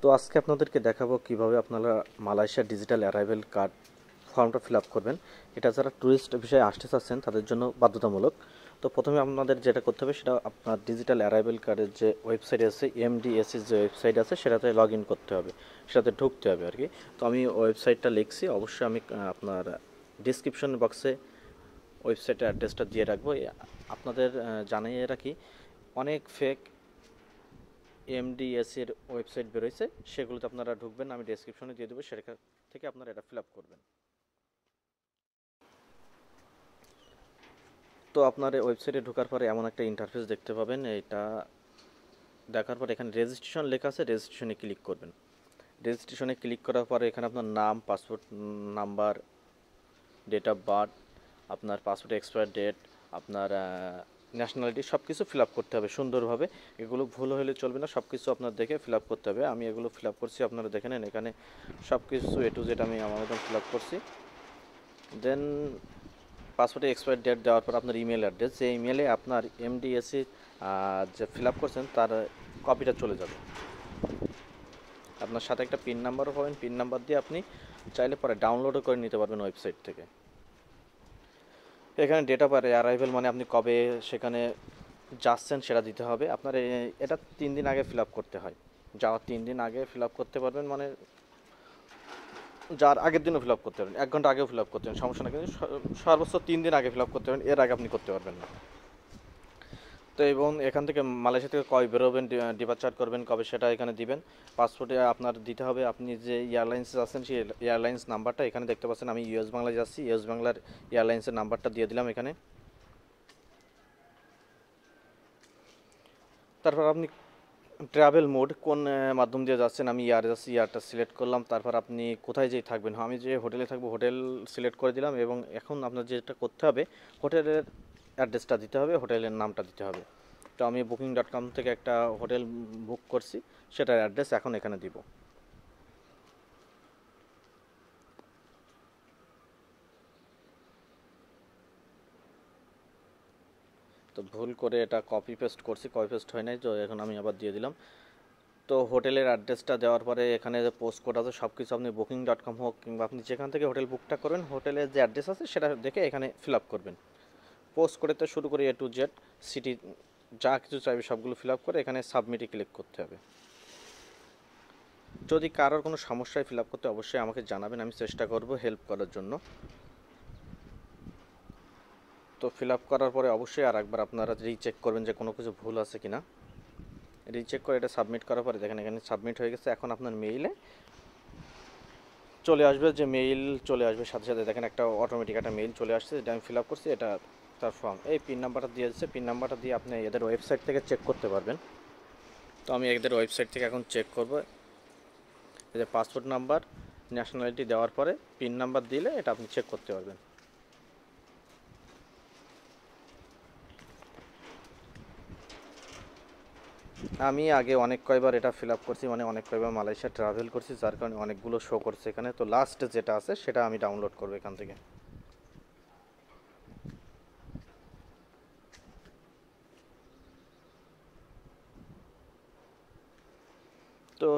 তো আজকে আপনাদেরকে দেখাবো কিভাবে আপনারা মালয়েশিয়া ডিজিটাল অ্যারাইভেল কার্ড ফর্মটা ফিল আপ করবেন। এটা যারা ট্যুরিস্ট বিষয়ে আসতে চাচ্ছেন তাদের জন্য বাধ্যতামূলক। তো প্রথমে আপনাদের যেটা করতে হবে সেটা আপনার ডিজিটাল অ্যারাইভেল কার্ডের যে ওয়েবসাইট আছে, এমডিএসির যে ওয়েবসাইট আছে সেটাতে লগ ইন করতে হবে, সেটাতে ঢুকতে হবে আর কি। তো আমি ওয়েবসাইটটা লিখছি, অবশ্যই আমি আপনার ডিসক্রিপশন বক্সে ওয়েবসাইটের অ্যাড্রেসটা দিয়ে রাখবো। আপনাদের জানিয়ে রাখি, অনেক ফেক এমডিএসের ওয়েবসাইট বেরোয়ছে, সেগুলোতে আপনারা ঢুকবেন, আমি ডেসক্রিপশনে দিয়ে দেবো, সেখান থেকে আপনারা এটা ফিল আপ করবেন। তো আপনার ওয়েবসাইটে ঢোকার পরে এমন একটা ইন্টারফেস দেখতে পাবেন। এটা দেখার পর এখানে রেজিস্ট্রেশন লেখা আছে, রেজিস্ট্রেশনে ক্লিক করবেন। রেজিস্ট্রেশনে ক্লিক করার পরে এখানে আপনার নাম, passport number, date of birth, আপনার পাসপোর্ট এক্সপায়ার ডেট, আপনার ন্যাশনালিটি সব কিছু ফিল আপ করতে হবে সুন্দরভাবে। এগুলো ভুল হলে চলবে না, সব কিছু আপনার দেখে ফিল আপ করতে হবে। আমি এগুলো ফিল আপ করছি, আপনারা দেখে নেন। এখানে সব কিছু এ টু জেড আমি আমার মতন ফিল আপ করছি। দেন পাসপোর্টে এক্সপায়ার ডেট দেওয়ার পর আপনার ইমেল অ্যাড্রেস, যে ইমেলে আপনার এমডিএসি যে ফিল আপ করছেন তার কপিটা চলে যাবে। আপনার সাথে একটা পিন নাম্বারও পাবেন, পিন নাম্বার দিয়ে আপনি চাইলে পরে ডাউনলোডও করে নিতে পারবেন ওয়েবসাইট থেকে। এখানে ডেট অফ অ্যারাইভেল মানে আপনি কবে সেখানে যাচ্ছেন সেটা দিতে হবে। আপনার এটা 3 দিন আগে ফিল আপ করতে হয়। যাওয়ার 3 দিন আগে ফিল আপ করতে পারবেন, মানে যার আগের দিনও ফিল আপ করতে পারবেন, 1 ঘন্টা আগেও ফিল আপ করতে পারেন, সমস্যা না। কিন্তু সর্বোচ্চ 3 দিন আগে ফিল আপ করতে পারবেন, এর আগে আপনি করতে পারবেন না। তো এবং এখান থেকে মালয়েশিয়া থেকে কবে বেরোবেন, ডিপার্চার করবেন কবে, সেটা এখানে দিবেন। পাসপোর্টে আপনার দিতে হবে আপনি যে এয়ারলাইন্সে আছেন সেই এয়ারলাইন্স নাম্বারটা এখানে দেখতে পাচ্ছেন। আমি ইউএস বাংলায় যাচ্ছি, ইউএস বাংলার এয়ারলাইন্সের নাম্বারটা দিয়ে দিলাম এখানে। তারপর আপনি ট্রাভেল মোড কোন মাধ্যম দিয়ে যাচ্ছেন, আমি ইয়ার যাচ্ছি, ইয়ারটা সিলেক্ট করলাম। তারপর আপনি কোথায় যেয়ে থাকবেন, আমি যে হোটেলে থাকবো হোটেল সিলেক্ট করে দিলাম। এবং এখন আপনার যেটা করতে হবে, হোটেলের অ্যাড্রেসটা দিতে হবে, হোটেলের নামটা দিতে হবে। তো আমি বুকিং.com থেকে একটা হোটেল বুক করছি, সেটার অ্যাড্রেস এখন এখানে দিব। তো ভুল করে এটা কপি পেস্ট করছি, কপি পেস্ট হয় নাই, তো এখন আমি আবার দিয়ে দিলাম। তো হোটেলের অ্যাড্রেসটা দেওয়ার পরে এখানে যে পোস্ট কোড আছে সব কিছু আপনি বুকিং.com হোক কিংবা আপনি যেখান থেকে হোটেল বুকটা করবেন, হোটেলের যে অ্যাড্রেস আছে সেটা দেখে এখানে ফিল আপ করবেন। পোস্ট করে তো শুরু করে এ টু জেড সিটি যা কিছু চাইবে সবগুলো ফিল আপ করে এখানে সাবমিটে ক্লিক করতে হবে। যদি কারোর কোনো সমস্যায় ফিল আপ করতে অবশ্যই আমাকে জানাবেন, আমি চেষ্টা করব হেল্প করার জন্য। তো ফিল আপ করার পরে অবশ্যই আর একবার আপনারা রিচেক করবেন যে কোনো কিছু ভুল আছে কিনা। রিচেক করে এটা সাবমিট করার পরে দেখেন এখানে সাবমিট হয়ে গেছে। এখন আপনার মেইলে চলে আসবে, যে মেইল চলে আসবে সাথে সাথে দেখেন একটা অটোমেটিক একটা মেইল চলে আসছে, যেটা আমি ফিল আপ করছি। এটা তার ফর্ম, এই পিন নাম্বারটা দিয়ে দিচ্ছে, পিন নাম্বারটা দিয়ে আপনি এদের ওয়েবসাইট থেকে চেক করতে পারবেন। তো আমি এদের ওয়েবসাইট থেকে এখন চেক করব। এই যে পাসপোর্ট নাম্বার, ন্যাশনালিটি দেওয়ার পরে পিন নাম্বার দিলে এটা আপনি চেক করতে পারবেন। আমি আগে অনেক কয়বার এটা ফিল আপ করছি, মানে অনেক কয়বার মালয়েশিয়া ট্রাভেল করছি, যার কারণে অনেকগুলো শো করছে এখানে। তো লাস্ট যেটা আছে সেটা আমি ডাউনলোড করবো এখান থেকে। তো